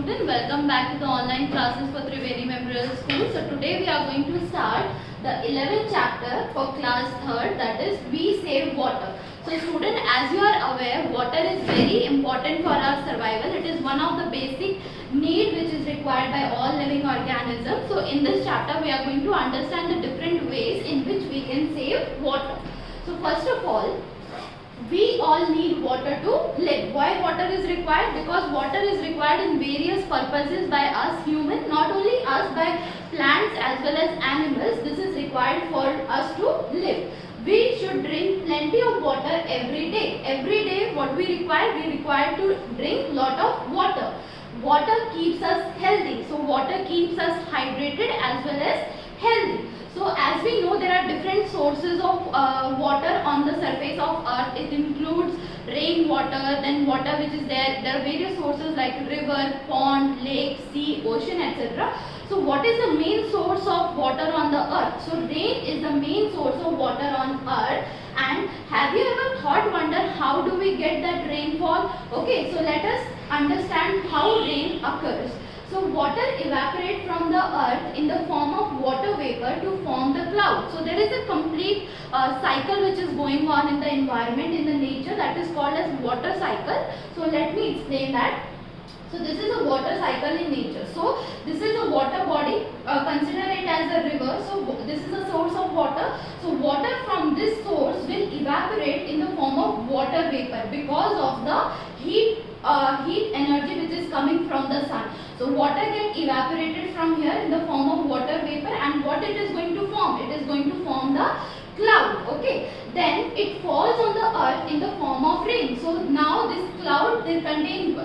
student, welcome back to the online classes for Triveni Memorial School. So today we are going to start the 11th chapter for class 3rd, that is We Save Water. So student, as you are aware, water is very important for our survival. It is one of the basic need which is required by all living organisms. So in this chapter we are going to understand the different ways in which we can save water. So first of all, we all need water to live. Why water is required? Because water is required in various purposes by us human, not only us, by plants as well as animals. This is required for us to live. We should drink plenty of water every day. Every day what we require? We require to drink lot of water. Water keeps us healthy. So water keeps us hydrated as well as healthy. So as we know, there are different sources of water on the surface of earth. It includes rainwater, then water which is there. There are various sources like river, pond, lake, sea, ocean, etc. So what is the main source of water on the earth? So rain is the main source of water on earth. And have you ever wonder how do we get that rainfall? Okay, so let us understand how rain occurs. So water evaporates from the earth in the form of water vapor to form the cloud. So there is a complete cycle which is going on in the environment, in the nature, that is called as water cycle. So let me explain that. So this is a water cycle in nature. So this is a water body, consider it as a river. So this is a source of water. So water from this source will evaporate in the form of water vapor because of the heat energy which is coming from the sun. So water gets evaporated from here in the form of water vapor, and what it is going to form? It is going to form the cloud. Okay, then it falls on the earth in the form of rain. So now this cloud, they contain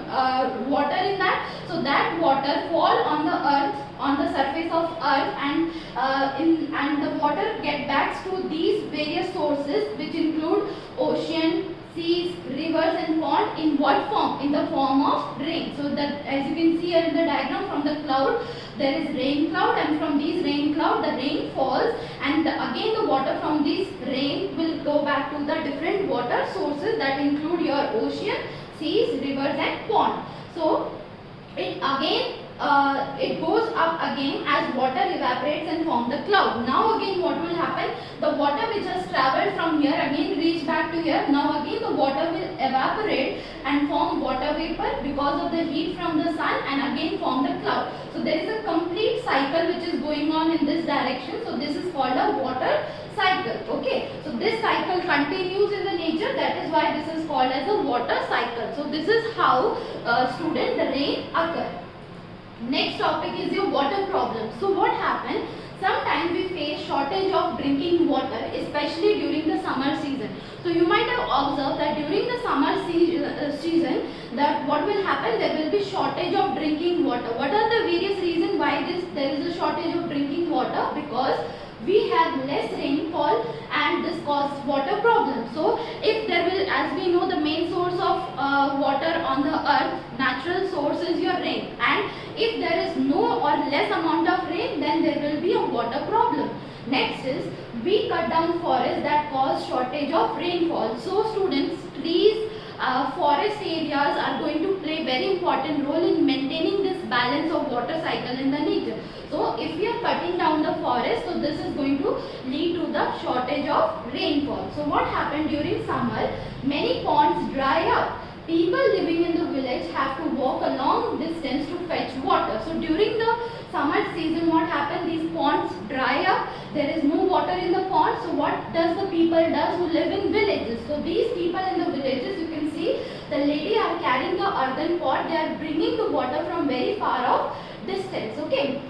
water in that. So that water fall on the earth, on the surface of earth, and the water get back to these various sources which include ocean, seas, rivers and pond. In what form? In the form of rain. So that, as you can see here in the diagram, from the cloud there is rain cloud, and from these rain cloud the rain falls, and again the water from this rain will go back to the different water sources that include your ocean, seas, rivers and pond. So it again it goes up again as water evaporates and form the cloud. Now again what will happen? The water which has travelled from here again reach back to here. Now again the water will evaporate and form water vapor because of the heat from the sun, and again form the cloud. So there is a complete cycle which is going on in this direction. So this is called a water cycle. Okay, so this cycle continues in the nature, that is why this is called as a water cycle. So this is how student, the rain occurs. Next topic is your water problem. So what happened? Sometimes we face shortage of drinking water, especially during the summer season. So you might have observed that during the summer season, that what will happen? There will be shortage of drinking water. What are the various reasons why there is a shortage of drinking water? Because we have less rainfall and this causes water problems. So if there will, as we know, the main source of water on the earth, natural source is your rain, and if there is no or less amount of rain, then there will be a water problem. Next is, we cut down forests that cause shortage of rainfall. So students, trees, forest areas are going to play very important role in maintaining this balance of water cycle in the nature. So if we are cutting down the forest, so this is going to lead to the shortage of rainfall. So what happened during summer? Many ponds dry up. People living in the village have to walk a long distance to fetch water. So during the summer season, what happened? These ponds dry up. There is no water in the pond. So what does the people does who live in villages? So these people in the villages, you can see the lady are carrying the earthen pot. They are bringing the water from very far off distance. Okay.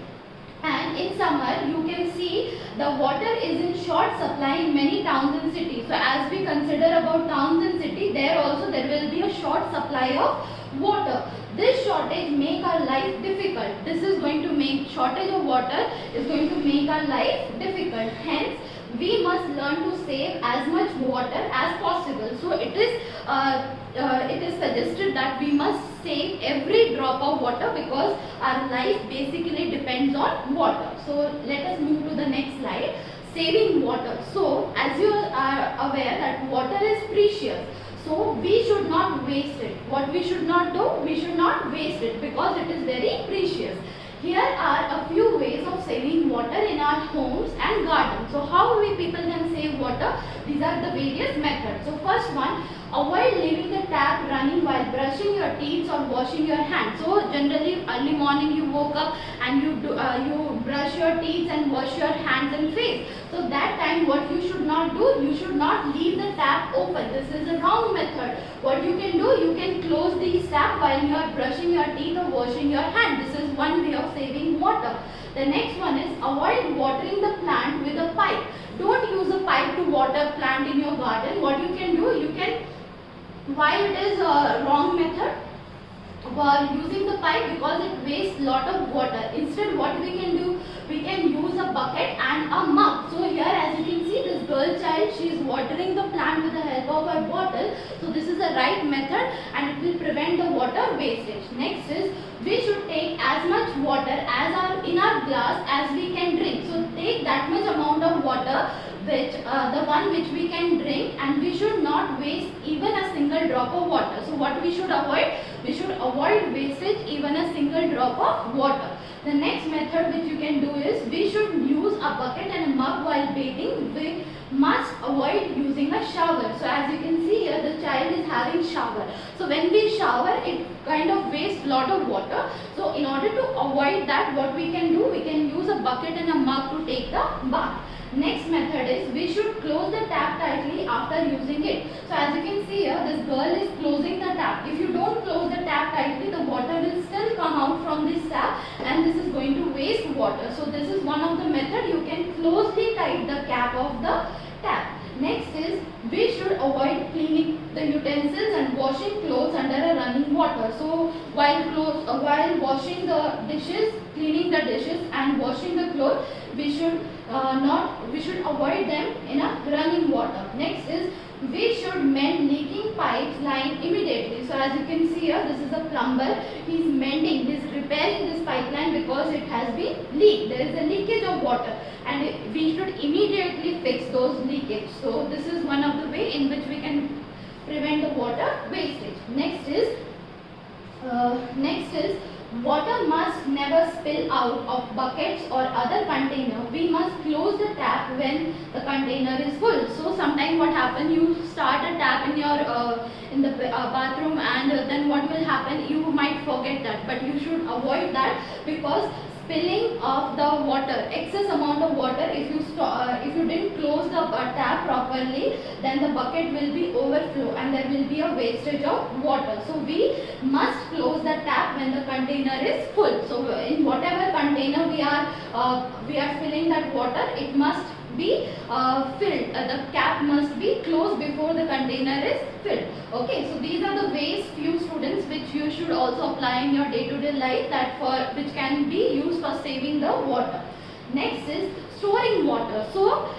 And in summer, you can see the water is in short supply in many towns and cities. So as we consider about towns and cities, there also there will be a short supply of water. This shortage make our life difficult. This is going to make shortage of water is going to make our life difficult. Hence, we must learn to save as much water as possible. So it is suggested that we must save every drop of water because our life basically depends on water. So let us move to the next slide. Saving water. So as you are aware that water is precious. So we should not waste it. What we should not do? We should not waste it because it is very precious. Here are a few ways of saving water in our homes and gardens. So how we people can save water? These are the various methods. So first one, avoid leaving the tap running while brushing your teeth or washing your hands. So generally early morning you woke up and you brush your teeth and wash your hands and face. So that time what you should not do? You should not leave the tap open. This is a wrong method. What you can do? You can close the tap while you are brushing your teeth or washing your hand. This is one way of saving water. The next one is avoid watering the plant with a pipe. Don't use a pipe to water plant in your garden. What you can do? You can, why it is a wrong method? Using the pipe, because it wastes lot of water. Instead what we can do? We can use a bucket and a mug. So here as you can see, this girl child, she is watering the plant with the help of her bottle. So this is the right method and it will prevent the water wastage. Next is, we should take as much water as in our glass as we can drink. So take that much amount of water, which the one which we can drink, and we should not waste even a single drop of water. So what we should avoid? We should avoid wastage even a single drop of water. The next method which you can do is, we should use a bucket and a mug while bathing. We must avoid using a shower. So as you can see here, the child is having shower. So when we shower, it kind of wastes lot of water. So in order to avoid that, what we can do? We can use a bucket and a mug to take the bath. Next method is, we should close the tap tightly after using it. So as you can see here, this girl is closing the tap. If you don't close the tap tightly, the water will still come out from this tap and this is going to waste water. So this is one of the method. You can closely tight the cap of the tap. Next is, we should avoid cleaning the utensils and washing clothes under a running water. So while washing the dishes, cleaning the dishes and washing the clothes, we should avoid them in a running water. Next is, we should mend leaking pipes line immediately. So as you can see here, this is a plumber. He is mending, he is repairing this pipeline because it has been leaked. There is a leakage of water and we should immediately fix those leakage. So this is one of the way in which we can prevent the water wastage. Next is, water must never spill out of buckets or other container. We must close the tap when the container is full. So sometimes what happens, you start a tap in your bathroom and then what will happen, you might forget that, but you should avoid that, because spilling of the water, excess amount of water, if you didn't close the tap properly, then the bucket will be overflow and there will be a wastage of water. So we must close the tap when the container is full. So in whatever container we are filling that water, it must be filled. The cap must be closed before the container is filled. Okay, so these are the ways, few students, which you should also apply in your day-to-day life, which can be used for saving the water. Next is storing water. So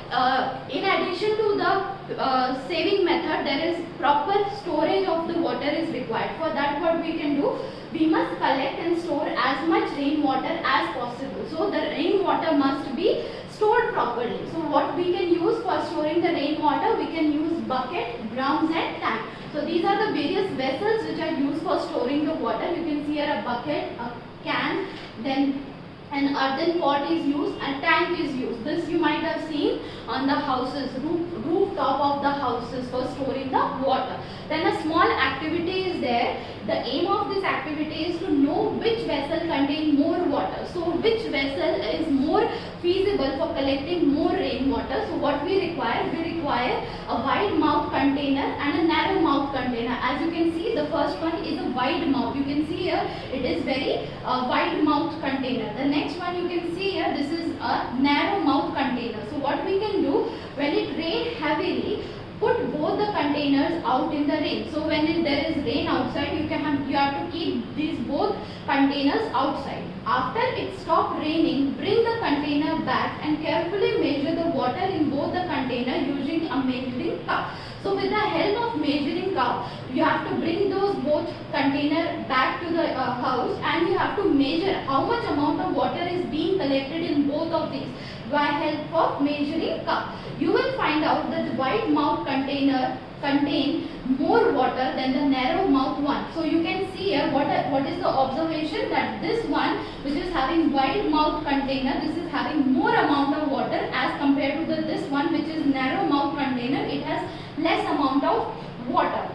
in addition to the saving method, there is proper storage of the water is required. For that, what we can do? We must collect and store as much rainwater as possible. So the rainwater must be stored properly. So what we can use for storing the rainwater? We can use bucket, drums and tank. So these are the various vessels which are used for storing the water. You can see here a bucket, a can, then an earthen pot is used, and tank is used. This you might have seen on the houses, rooftop of the houses for storing the water. Then a small activity is there. The aim of this activity is to know which vessel contains more water. So which vessel is more feasible for collecting more rainwater. So what we require? We require a wide mouth container and a narrow mouth container. As you can see, the first one is a wide mouth. You can see here it is very wide mouth container. The next one you can see here, this is a narrow mouth container. So what we can do, when it rains heavily, put both the containers out in the rain. So when there is rain outside, you have to keep these both containers outside. After it stops raining, bring the container back and carefully measure the water in both the container using a measuring cup. So with the help of measuring cup, you have to bring those both container back to the house, and you have to measure how much amount of water is being collected in both of these by help of measuring cup. You will find out that the wide mouth container contain more water than the narrow mouth one. So you can see here what is the observation, that this one which is having wide mouth container, this is having more amount of water as compared to this one which is narrow mouth container, it has less amount of water.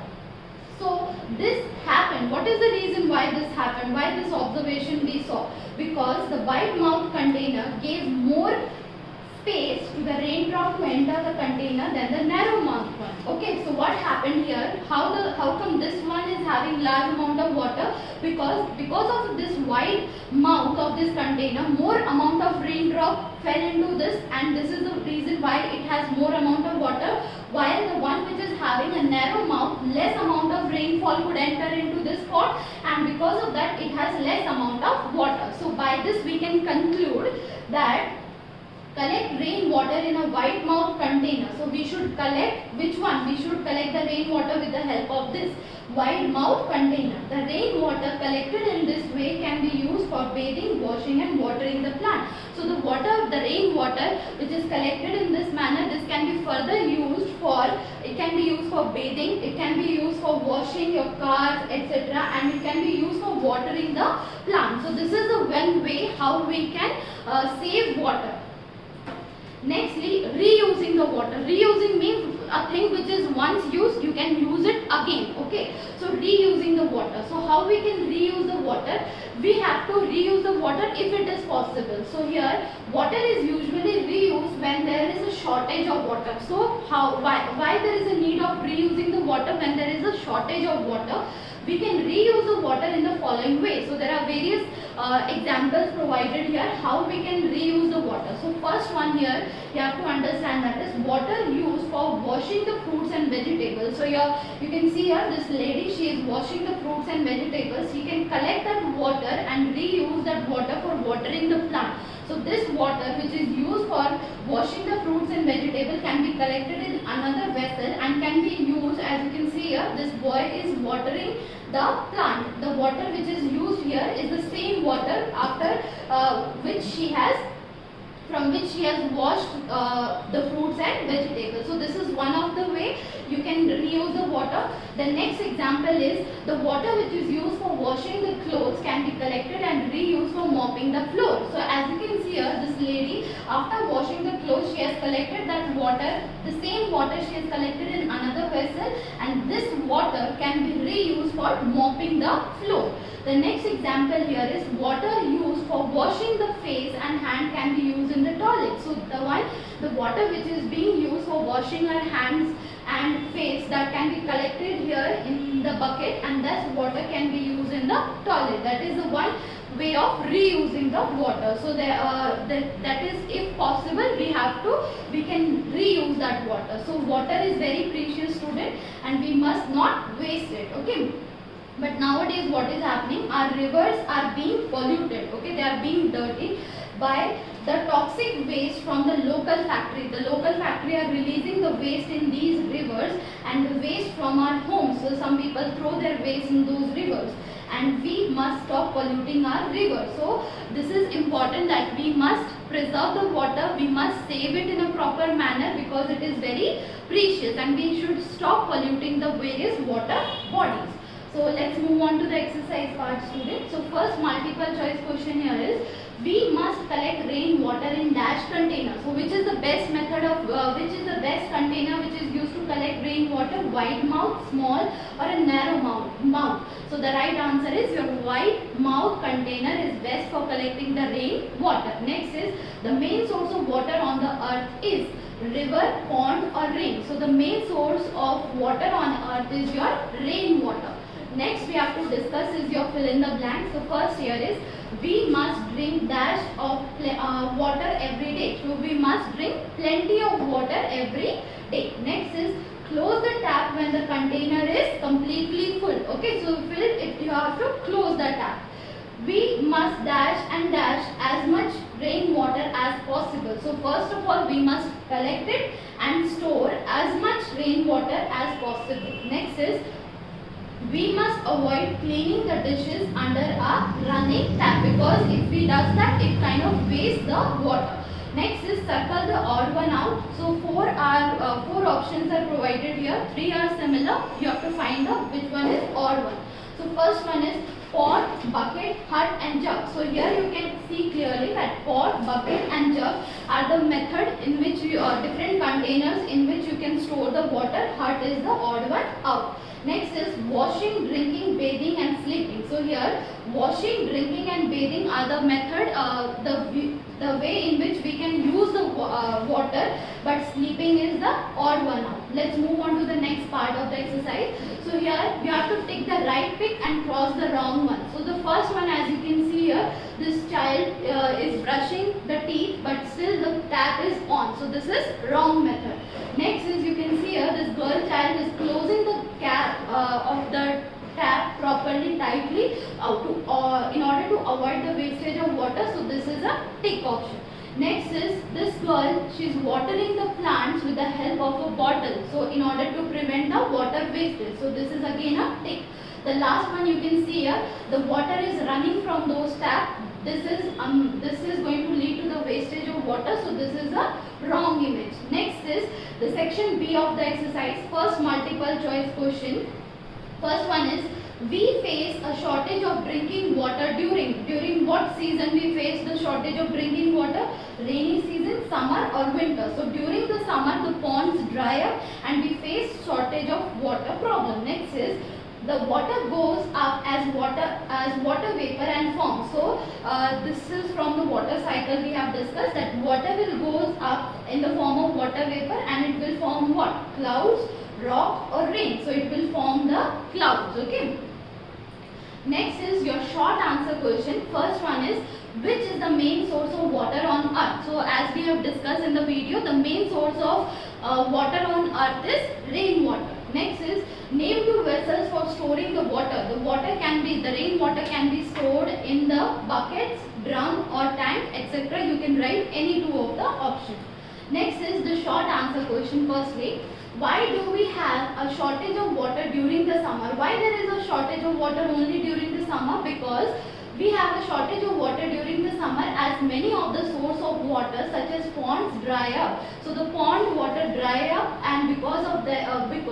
So this happened. What is the reason why this happened? Why this observation we saw? Because the wide mouth container gave more space to the raindrop to enter the container than the narrow mouth one. Okay, so what happened here? How come this one is having large amount of water? Because of this wide mouth of this container, more amount of raindrop fell into this, and this is the reason why it has more amount of water, while the one which is having a narrow mouth, less amount of rainfall could enter into this pot, and because of that it has less amount of water. So by this we can conclude that collect rainwater in a wide mouth container. So we should collect which one? We should collect the rainwater with the help of this wide mouth container. The rainwater collected in this way can be used for bathing, washing and watering the plant. So the water, the rainwater which is collected in this manner, this can be further used for, it can be used for bathing, it can be used for washing your cars, etc. and it can be used for watering the plant. So this is the one way how we can save water. Nextly, reusing the water. Reusing means a thing which is once used, you can use it again. Okay. So reusing the water. So how we can reuse the water? We have to reuse the water if it is possible. So here, water is usually reused when there is a shortage of water. So why there is a need of reusing the water when there is a shortage of water? We can reuse the water in the following way. So there are various examples provided here how we can reuse the water. So first one here you have to understand, that is water used for washing the fruits and vegetables. So here you can see here this lady, she is washing the fruits and vegetables. She can collect that water and reuse that water for watering the plant. So this water which is used for washing the fruits and vegetables can be collected in another vessel and can be used, as you can see here, this boy is watering the plant. The water which is used here is the same water after from which she has washed the fruits and vegetables. So this is one of the way you can reuse the water. The next example is the water which is used for washing the clothes can be collected and reused for mopping the floor. So as you can see here, this lady, after washing the clothes, she has collected that water, the same water she has collected in another vessel, and this water can be reused for mopping the floor. The next example here is water used for washing the face and hand can be used in the toilet. So the water which is being used for washing our hands and face, that can be collected here in the bucket, and that water can be used in the toilet. That is the one way of reusing the water. So that is, if possible, we can reuse that water. So water is very precious, student, and we must not waste it. Okay. But nowadays what is happening, our rivers are being polluted, okay, they are being dirty by the toxic waste from the local factory. The local factory are releasing the waste in these rivers and the waste from our homes. So some people throw their waste in those rivers, and we must stop polluting our rivers. So this is important, that we must preserve the water, we must save it in a proper manner because it is very precious, and we should stop polluting the various water bodies. So let's move on to the exercise part, students. So first multiple choice question here is, we must collect rainwater in dash container. So which is the best method of, which is the best container which is used to collect rainwater, wide mouth, small or a narrow mouth? So the right answer is your wide mouth container is best for collecting the rainwater. Next is, the main source of water on the earth is river, pond or rain. So the main source of water on earth is your rainwater. Next we have to discuss is your fill in the blank. So first here is, we must drink dash of water every day. So we must drink plenty of water every day. Next is, close the tap when the container is completely full. Okay, so fill it, you have to close the tap. We must dash and dash as much rainwater as possible. So first of all, we must collect it and store as much rainwater as possible. Next is we must avoid cleaning the dishes under a running tap, because if we does that, it kind of wastes the water. Next is circle the odd one out. So four options are provided here. Three are similar. You have to find out which one is odd one. So first one is pot, bucket, hut and jug. So here you can see clearly that pot, bucket and jug are the method in which you different containers in which you can store the water. Hut is the odd one out. Next is washing, drinking, bathing and sleeping. So here washing, drinking and bathing are the method, the way in which we can use the water, but sleeping is the odd one out. Let's move on to the next part of the exercise. So here you have to take the right pick and cross the wrong one. So the first one, as you can see here, this child is brushing the teeth but still the tap is on. So this is wrong method. Next is, you can see here, this girl child is closing the cap of the tap properly, tightly in order to avoid the wastage of water. So this is a tick option. Next is this girl, she is watering the plants with the help of a bottle. So in order to prevent the water wastage. So this is again a tick. The last one you can see here, the water is running from those taps. This is going to lead to the wastage of water. So this is a wrong image. Next is the section B of the exercise. First multiple choice question. First one is, we face a shortage of drinking water during what season we face the shortage of drinking water? Rainy season, summer or winter. So during the summer the ponds dry up and we face shortage of water problem. Next is, the water goes up as water vapor and form. So this is from the water cycle we have discussed, that water will goes up in the form of water vapor and it will form what? Clouds, rock or rain. So it will form the clouds. Okay. Next is your short answer question. First one is, which is the main source of water on earth? So as we have discussed in the video, the main source of water on earth is rainwater. Next is, name two vessels for storing the water. The rainwater can be stored in the buckets, drum or tank, etc. You can write any two of the options. Next is the short answer question. Firstly, why do we have a shortage of water during the summer? Why there is a shortage of water only during the summer? Because we have a shortage of water during the summer as many of the source of water such as ponds dry up. So the pond water dry up, and because of the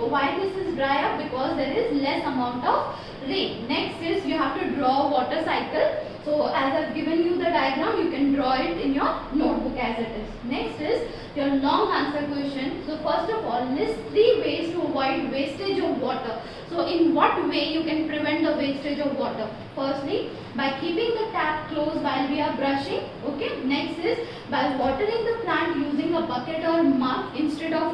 why this is dry up? Because there is less amount of rain. Next is, you have to draw water cycle. So as I have given you the diagram, you can draw it in your notebook as it is. Next is your long answer question. So first of all, list 3 ways to avoid wastage of water. So in what way you can prevent the wastage of water? Firstly, by keeping the tap closed while we are brushing. Okay. Next is by watering the plant using a bucket or mug. Instead of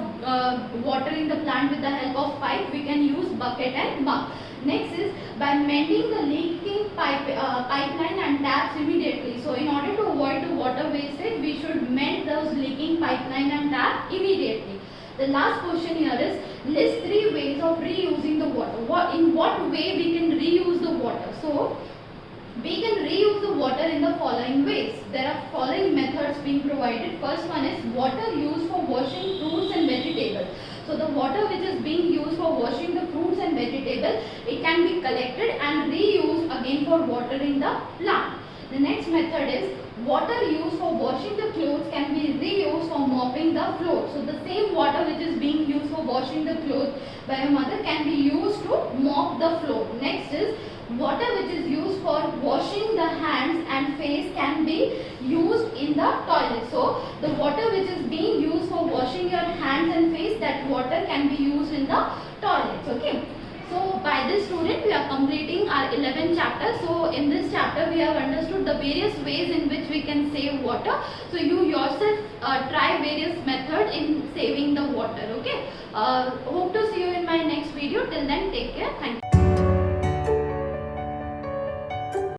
watering the plant with the help of pipe, we can use bucket and mug. Next is by mending the leaking pipeline and taps immediately. So in order to avoid the water wastage, we should mend those leaking pipeline and tap immediately. The last question here is, list 3 ways of reusing the water. In what way we can reuse the water? So we can reuse the water in the following ways. There are following methods being provided. First one is water used for washing fruits and vegetables. So the water which is being used for washing the fruits and vegetables, it can be collected and reused again for watering the plant. The next method is water used for washing the clothes can be reused for mopping the floor. So the same water which is being used for washing the clothes by a mother can be used to mop the floor. Next is water which is used for washing the hands and face can be used in the toilet. So the water which is being used for washing your hands and face, that water can be used in the toilets. Okay. So by this student we are completing our 11th chapter. So in this chapter we have understood the various ways in which we can save water. So you yourself try various methods in saving the water. Okay. Hope to see you in my next video. Till then, take care. Thank you.